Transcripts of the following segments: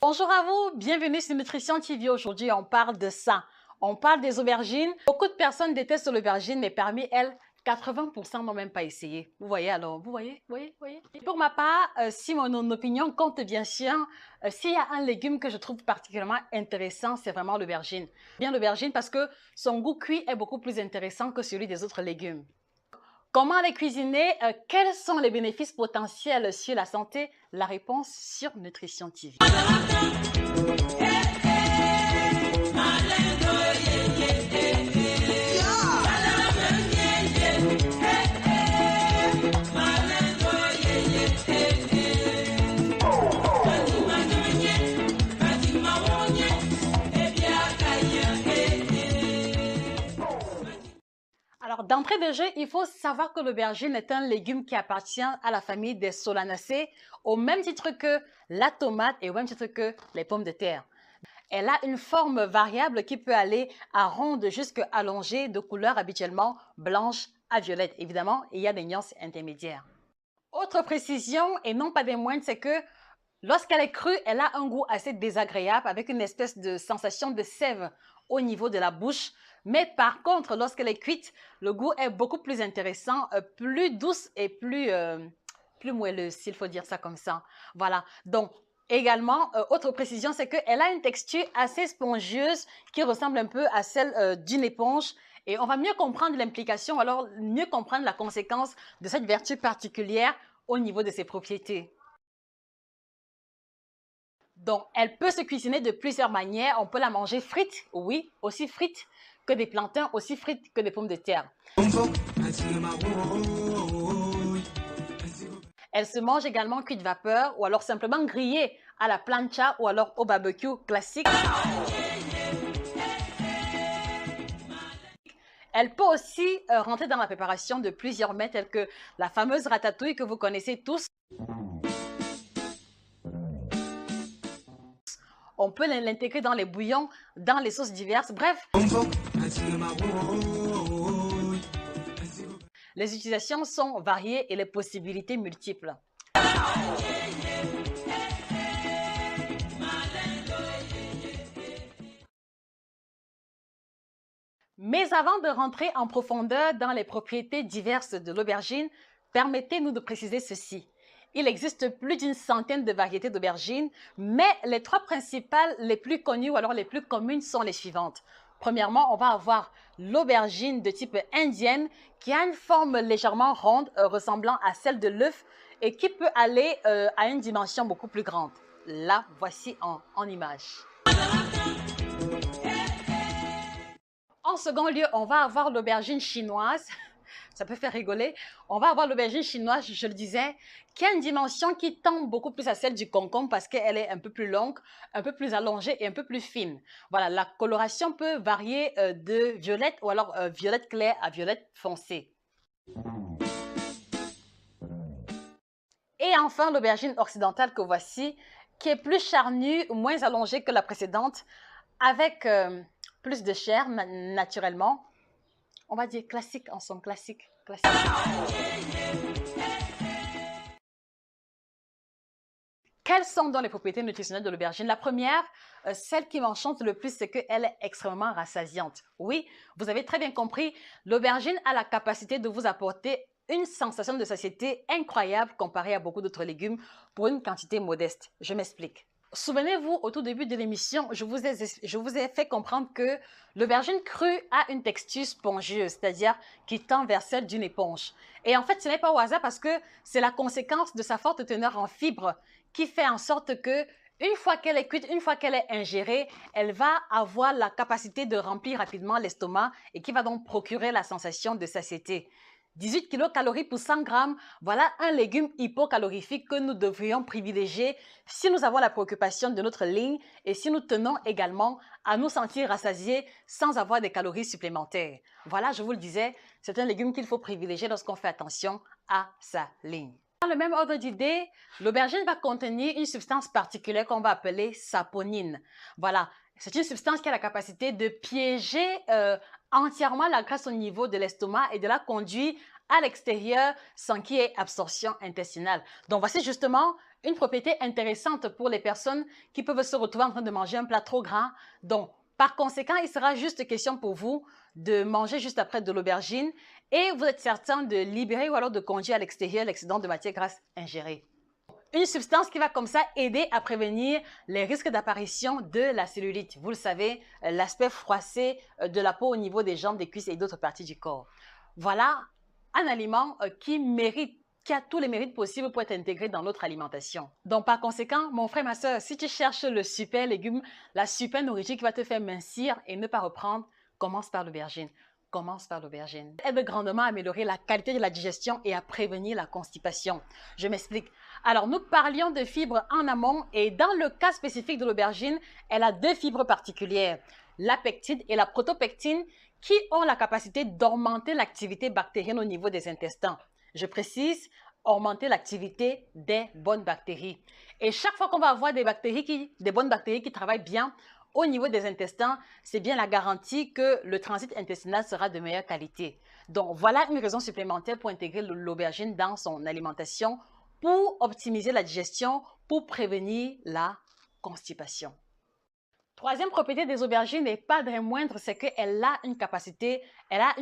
Bonjour à vous, bienvenue sur Nutrition TV. Aujourd'hui, on parle de ça. On parle des aubergines. Beaucoup de personnes détestent l'aubergine, mais parmi elles, 80% n'ont même pas essayé. Vous voyez alors, vous voyez. Et pour ma part, si mon opinion compte bien sûr, s'il y a un légume que je trouve particulièrement intéressant, c'est vraiment l'aubergine. Bien l'aubergine parce que son goût cuit est beaucoup plus intéressant que celui des autres légumes. Comment les cuisiner? Quels sont les bénéfices potentiels sur la santé? La réponse sur Nutrition TV. Alors, d'entrée de jeu, il faut savoir que l'aubergine est un légume qui appartient à la famille des solanacées, au même titre que la tomate et au même titre que les pommes de terre. Elle a une forme variable qui peut aller à ronde jusqu'à allongée, de couleur habituellement blanche à violette. Évidemment, il y a des nuances intermédiaires. Autre précision, et non pas des moindres, c'est que lorsqu'elle est crue, elle a un goût assez désagréable avec une espèce de sensation de sève au niveau de la bouche. Mais par contre, lorsqu'elle est cuite, le goût est beaucoup plus intéressant, plus douce et plus moelleuse, s'il faut dire ça comme ça. Voilà. Donc, également, autre précision, c'est qu'elle a une texture assez spongieuse qui ressemble un peu à celle d'une éponge. Et on va mieux comprendre l'implication, alors mieux comprendre la conséquence de cette vertu particulière au niveau de ses propriétés. Donc, elle peut se cuisiner de plusieurs manières. On peut la manger frite, oui, aussi frite que des plantains, aussi frites que des pommes de terre. Elle se mange également cuite vapeur ou alors simplement grillée à la plancha ou alors au barbecue classique. Elle peut aussi rentrer dans la préparation de plusieurs mets tels que la fameuse ratatouille que vous connaissez tous. On peut l'intégrer dans les bouillons, dans les sauces diverses, bref. Les utilisations sont variées et les possibilités multiples. Mais avant de rentrer en profondeur dans les propriétés diverses de l'aubergine, permettez-nous de préciser ceci. Il existe plus d'une centaine de variétés d'aubergines, mais les trois principales, les plus connues ou alors les plus communes sont les suivantes. Premièrement, on va avoir l'aubergine de type indienne qui a une forme légèrement ronde ressemblant à celle de l'œuf et qui peut aller à une dimension beaucoup plus grande. Là, voici en image. En second lieu, on va avoir l'aubergine chinoise. Ça peut faire rigoler. On va avoir l'aubergine chinoise, je le disais, qui a une dimension qui tend beaucoup plus à celle du concombre parce qu'elle est un peu plus longue, un peu plus allongée et un peu plus fine. Voilà, la coloration peut varier de violette ou alors violette claire à violette foncée. Et enfin, l'aubergine occidentale que voici, qui est plus charnue, moins allongée que la précédente, avec plus de chair naturellement. On va dire classique en son classique. Quelles sont donc les propriétés nutritionnelles de l'aubergine? La première, celle qui m'enchante le plus, c'est qu'elle est extrêmement rassasiante. Oui, vous avez très bien compris, l'aubergine a la capacité de vous apporter une sensation de satiété incroyable comparée à beaucoup d'autres légumes pour une quantité modeste. Je m'explique. Souvenez-vous, au tout début de l'émission, je vous ai fait comprendre que l'aubergine crue a une texture spongieuse, c'est-à-dire qui tend vers celle d'une éponge. Et en fait, ce n'est pas au hasard parce que c'est la conséquence de sa forte teneur en fibres qui fait en sorte que une fois qu'elle est cuite, une fois qu'elle est ingérée, elle va avoir la capacité de remplir rapidement l'estomac et qui va donc procurer la sensation de satiété. 18 kilocalories pour 100 grammes, voilà un légume hypocalorifique que nous devrions privilégier si nous avons la préoccupation de notre ligne et si nous tenons également à nous sentir rassasiés sans avoir des calories supplémentaires. Voilà, je vous le disais, c'est un légume qu'il faut privilégier lorsqu'on fait attention à sa ligne. Dans le même ordre d'idée, l'aubergine va contenir une substance particulière qu'on va appeler saponine. Voilà, c'est une substance qui a la capacité de piéger entièrement la graisse au niveau de l'estomac et de la conduire à l'extérieur sans qu'il y ait absorption intestinale. Donc, voici justement une propriété intéressante pour les personnes qui peuvent se retrouver en train de manger un plat trop gras. Donc, par conséquent, il sera juste question pour vous de manger juste après de l'aubergine et vous êtes certain de libérer ou alors de conduire à l'extérieur l'excédent de matière grasse ingérée. Une substance qui va comme ça aider à prévenir les risques d'apparition de la cellulite. Vous le savez, l'aspect froissé de la peau au niveau des jambes, des cuisses et d'autres parties du corps. Voilà un aliment qui a tous les mérites possibles pour être intégré dans notre alimentation. Donc, par conséquent, mon frère, ma soeur, si tu cherches le super légume, la super nourriture qui va te faire mincir et ne pas reprendre, commence par l'aubergine. Commence par l'aubergine. Elle aide grandement à améliorer la qualité de la digestion et à prévenir la constipation. Je m'explique. Alors, nous parlions de fibres en amont et dans le cas spécifique de l'aubergine, elle a deux fibres particulières, la pectine et la protopectine, qui ont la capacité d'augmenter l'activité bactérienne au niveau des intestins. Je précise, augmenter l'activité des bonnes bactéries. Et chaque fois qu'on va avoir des bonnes bactéries qui travaillent bien au niveau des intestins, c'est bien la garantie que le transit intestinal sera de meilleure qualité. Donc, voilà une raison supplémentaire pour intégrer l'aubergine dans son alimentation pour optimiser la digestion, pour prévenir la constipation. Troisième propriété des aubergines, et pas des moindres, c'est qu'elle a une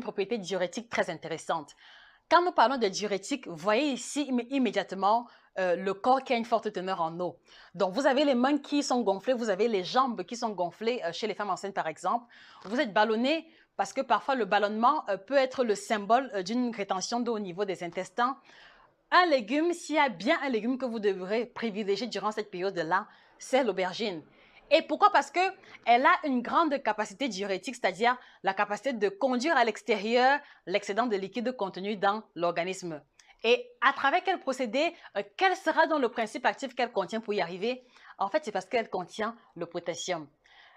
propriété diurétique très intéressante. Quand nous parlons de diurétique, vous voyez ici immédiatement le corps qui a une forte teneur en eau. Donc, vous avez les mains qui sont gonflées, vous avez les jambes qui sont gonflées chez les femmes enceintes, par exemple. Vous êtes ballonné parce que parfois le ballonnement peut être le symbole d'une rétention d'eau au niveau des intestins. Un légume, s'il y a bien un légume que vous devrez privilégier durant cette période-là, c'est l'aubergine. Et pourquoi? Parce qu'elle a une grande capacité diurétique, c'est-à-dire la capacité de conduire à l'extérieur l'excédent de liquide contenu dans l'organisme. Et à travers quel procédé, quel sera donc le principe actif qu'elle contient pour y arriver? En fait, c'est parce qu'elle contient le potassium.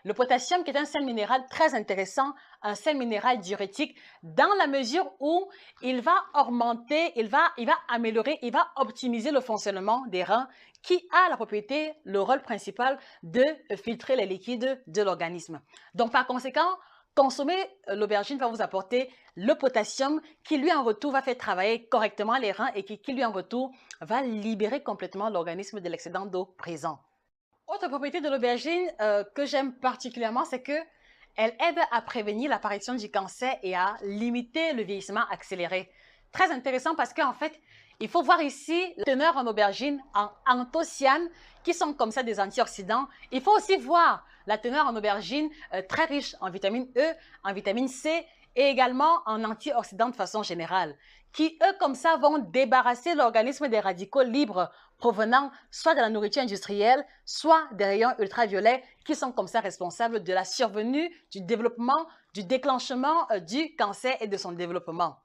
Le potassium qui est un sel minéral très intéressant, un sel minéral diurétique dans la mesure où il va augmenter, il va améliorer, il va optimiser le fonctionnement des reins qui a la propriété, le rôle principal de filtrer les liquides de l'organisme. Donc par conséquent, consommer l'aubergine va vous apporter le potassium qui lui en retour va faire travailler correctement les reins et qui lui en retour va libérer complètement l'organisme de l'excédent d'eau présent. Autre propriété de l'aubergine que j'aime particulièrement, c'est que elle aide à prévenir l'apparition du cancer et à limiter le vieillissement accéléré. Très intéressant parce qu'en fait, il faut voir ici la teneur en aubergine en anthocyanes qui sont comme ça des antioxydants. Il faut aussi voir la teneur en aubergine très riche en vitamine E, en vitamine C et également en antioxydants de façon générale, qui eux comme ça vont débarrasser l'organisme des radicaux libres provenant soit de la nourriture industrielle, soit des rayons ultraviolets qui sont comme ça responsables de la survenue, du développement, du déclenchement du cancer et de son développement.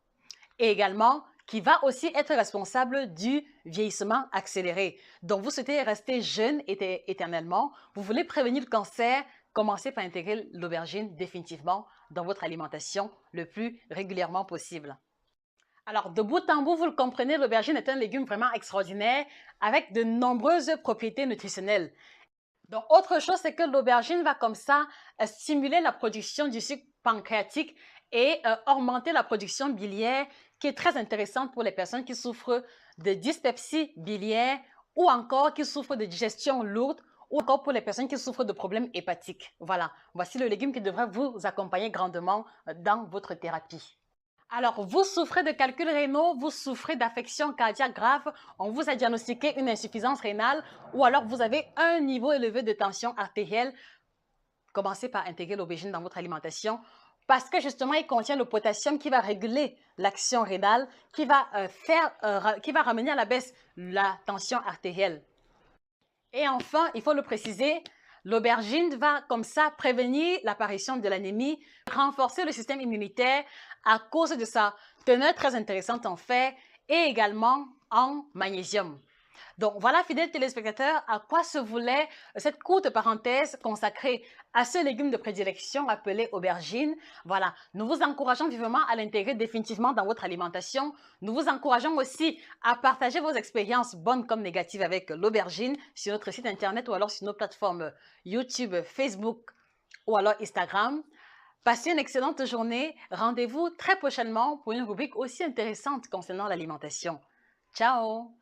Et également, qui va aussi être responsable du vieillissement accéléré. Donc, vous souhaitez rester jeune éternellement, vous voulez prévenir le cancer, commencez par intégrer l'aubergine définitivement dans votre alimentation le plus régulièrement possible. Alors, de bout en bout, vous le comprenez, l'aubergine est un légume vraiment extraordinaire avec de nombreuses propriétés nutritionnelles. Donc, autre chose, c'est que l'aubergine va comme ça stimuler la production du sucre pancréatique et augmenter la production biliaire qui est très intéressante pour les personnes qui souffrent de dyspepsie biliaire ou encore qui souffrent de digestion lourde ou encore pour les personnes qui souffrent de problèmes hépatiques. Voilà, voici le légume qui devrait vous accompagner grandement dans votre thérapie. Alors, vous souffrez de calculs rénaux, vous souffrez d'affections cardiaques graves, on vous a diagnostiqué une insuffisance rénale ou alors vous avez un niveau élevé de tension artérielle, commencez par intégrer l'aubergine dans votre alimentation parce que justement, il contient le potassium qui va réguler l'action rénale, qui va ramener à la baisse la tension artérielle. Et enfin, il faut le préciser, l'aubergine va comme ça prévenir l'apparition de l'anémie, renforcer le système immunitaire à cause de sa teneur très intéressante en fer et également en magnésium. Donc voilà, fidèles téléspectateurs, à quoi se voulait cette courte parenthèse consacrée à ce légume de prédilection appelé aubergine. Voilà, nous vous encourageons vivement à l'intégrer définitivement dans votre alimentation. Nous vous encourageons aussi à partager vos expériences bonnes comme négatives avec l'aubergine sur notre site internet ou alors sur nos plateformes YouTube, Facebook ou alors Instagram. Passez une excellente journée. Rendez-vous très prochainement pour une rubrique aussi intéressante concernant l'alimentation. Ciao!